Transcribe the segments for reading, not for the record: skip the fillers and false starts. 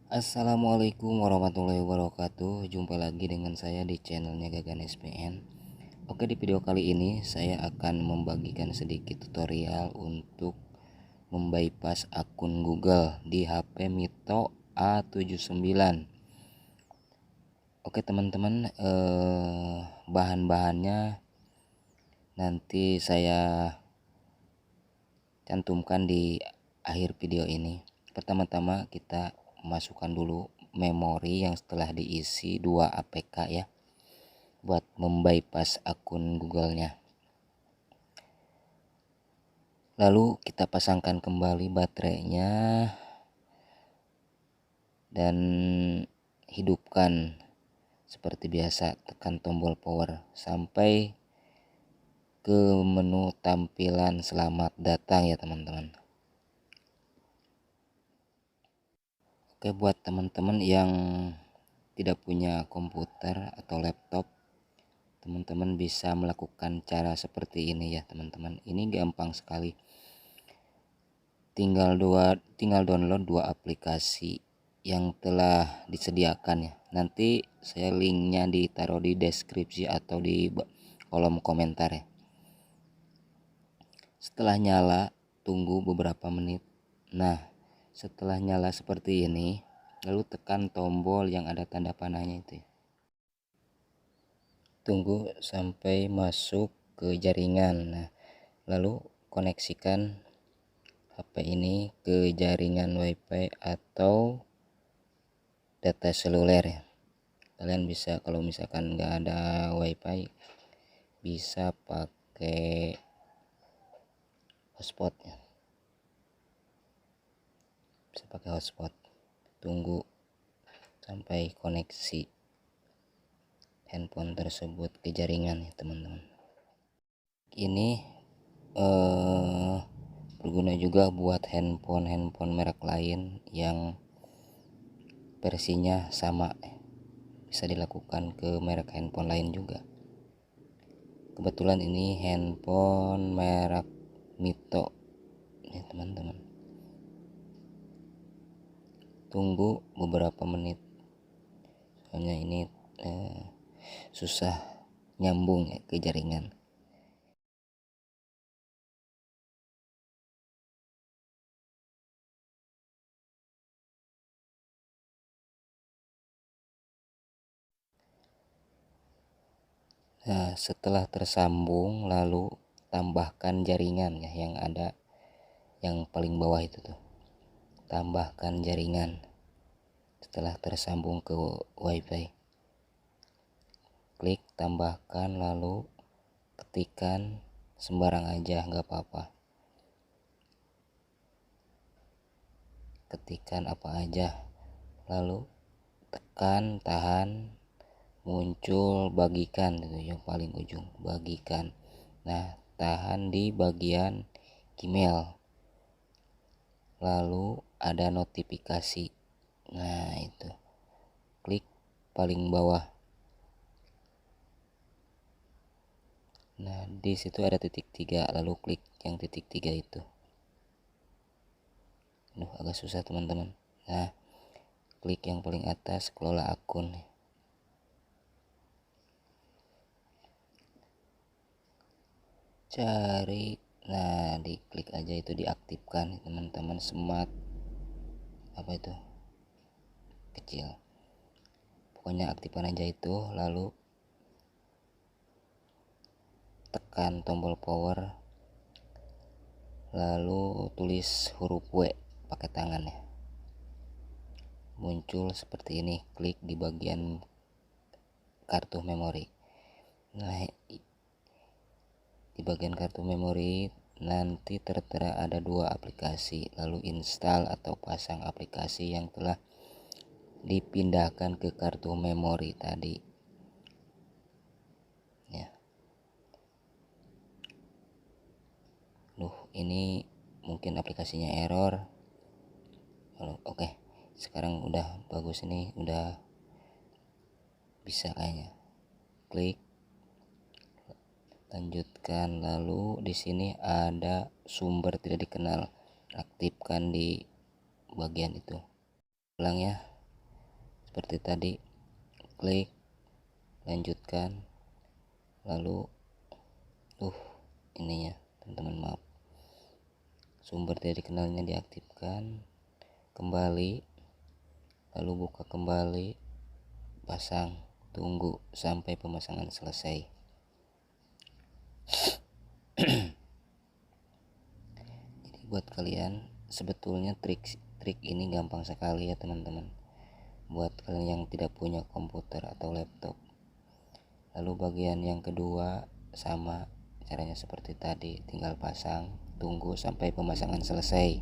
Assalamualaikum warahmatullahi wabarakatuh. Jumpa lagi dengan saya di channelnya Gagan SPN. Oke, di video kali ini saya akan membagikan sedikit tutorial untuk membypass akun Google di HP Mito A79. Oke teman-teman, bahan-bahannya nanti saya cantumkan di akhir video ini. Pertama-tama kita masukkan dulu memori yang setelah diisi 2 APK ya, buat membypass akun Google-nya. Lalu kita pasangkan kembali baterainya dan hidupkan seperti biasa, tekan tombol power sampai ke menu tampilan selamat datang ya teman-teman. Oke, buat teman-teman yang tidak punya komputer atau laptop, teman-teman bisa melakukan cara seperti ini ya teman-teman. Ini gampang sekali. Tinggal download 2 aplikasi yang telah disediakan ya. Nanti saya linknya ditaruh di deskripsi atau di kolom komentar ya. Setelah nyala, tunggu beberapa menit. Nah, setelah nyala seperti ini, lalu tekan tombol yang ada tanda panahnya itu. Tunggu sampai masuk ke jaringan. Nah, lalu koneksikan HP ini ke jaringan WiFi atau data seluler ya. Kalian bisa, kalau misalkan nggak ada WiFi, bisa pakai hotspot ya. Bisa pakai hotspot. Tunggu sampai koneksi handphone tersebut ke jaringan ya teman-teman. Ini berguna juga buat handphone merek lain yang versinya sama, bisa dilakukan ke merek handphone lain juga. Kebetulan ini handphone merek Mito ya teman-teman. Tunggu beberapa menit, soalnya ini susah nyambung ya ke jaringan. Nah, setelah tersambung, lalu tambahkan jaringan ya yang ada yang paling bawah itu tuh. Tambahkan jaringan setelah tersambung ke WiFi. Klik tambahkan, lalu ketikan sembarang aja, nggak apa-apa. Ketikan apa aja, lalu tekan tahan, muncul bagikan itu yang paling ujung, bagikan. Nah, tahan di bagian Gmail, lalu ada notifikasi. Nah, itu klik paling bawah. Nah, di situ ada titik 3, lalu klik yang titik 3 itu. Agak susah teman-teman. Nah, klik yang paling atas, kelola akun. Cari, nah diklik aja itu, diaktifkan teman-teman. Smart apa itu kecil, pokoknya aktifkan aja itu. Lalu tekan tombol power, lalu tulis huruf W pakai tangan ya. Muncul seperti ini, klik di bagian kartu memori. Nah, di bagian kartu memori nanti tertera ada 2 aplikasi, lalu install atau pasang aplikasi yang telah dipindahkan ke kartu memori tadi ya. Ini mungkin aplikasinya error. Oke, sekarang udah bagus, ini udah bisa kayaknya. Klik lanjutkan, lalu di sini ada sumber tidak dikenal, aktifkan di bagian itu. Ulang ya. seperti tadi, klik, lanjutkan, lalu ininya teman-teman, maaf, sumber dari kenalnya diaktifkan, kembali, lalu buka kembali, pasang, tunggu sampai pemasangan selesai. Jadi buat kalian sebetulnya trik ini gampang sekali ya teman-teman, buat kalian yang tidak punya komputer atau laptop. Lalu bagian yang kedua sama caranya seperti tadi, tinggal pasang, tunggu sampai pemasangan selesai,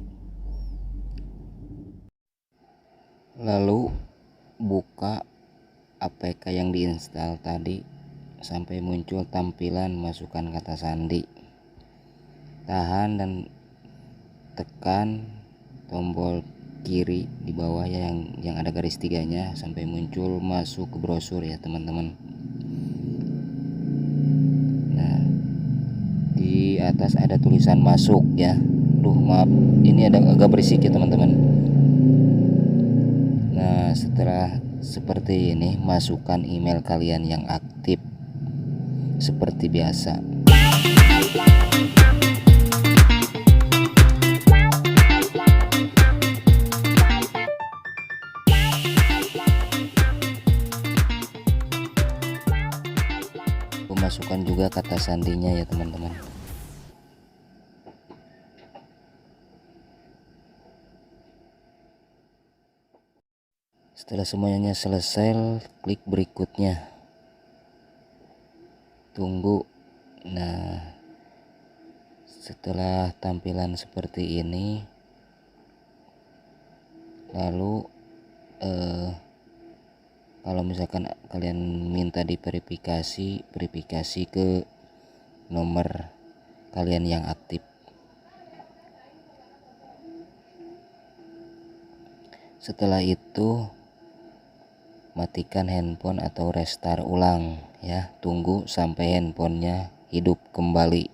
lalu buka APK yang diinstal tadi sampai muncul tampilan masukkan kata sandi. Tahan dan tekan tombol kiri di bawah yang ada garis tiganya sampai muncul masuk ke brosur ya teman-teman. Nah, di atas ada tulisan masuk ya. Maaf, ini ada agak berisik ya teman-teman. Nah, setelah seperti ini, masukkan email kalian yang aktif seperti biasa. Masukkan juga kata sandinya ya teman-teman. Setelah semuanya selesai, klik berikutnya, tunggu. Nah, setelah tampilan seperti ini, lalu kalau misalkan kalian minta diverifikasi ke nomor kalian yang aktif. Setelah itu matikan handphone atau restart ulang ya, tunggu sampai handphonenya hidup kembali.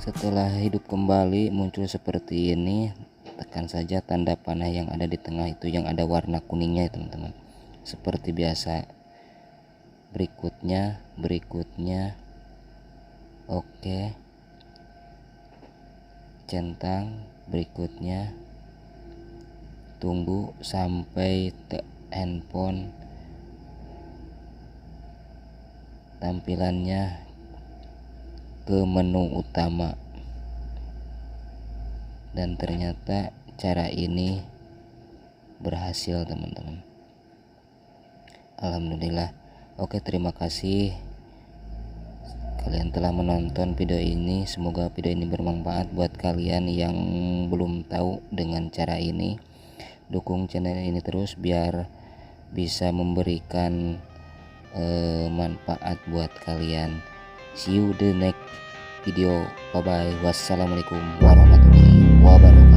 Setelah hidup kembali muncul seperti ini, tekan saja tanda panah yang ada di tengah itu yang ada warna kuningnya ya teman-teman, seperti biasa. Berikutnya oke, centang, berikutnya tunggu sampai handphone tampilannya ke menu utama. Dan ternyata cara ini berhasil teman-teman, alhamdulillah. Oke, terima kasih kalian telah menonton video ini. Semoga video ini bermanfaat buat kalian yang belum tahu dengan cara ini. Dukung channel ini terus biar bisa memberikan manfaat buat kalian. See you the next video. Bye bye. Wassalamualaikum warahmatullahi wabarakatuh.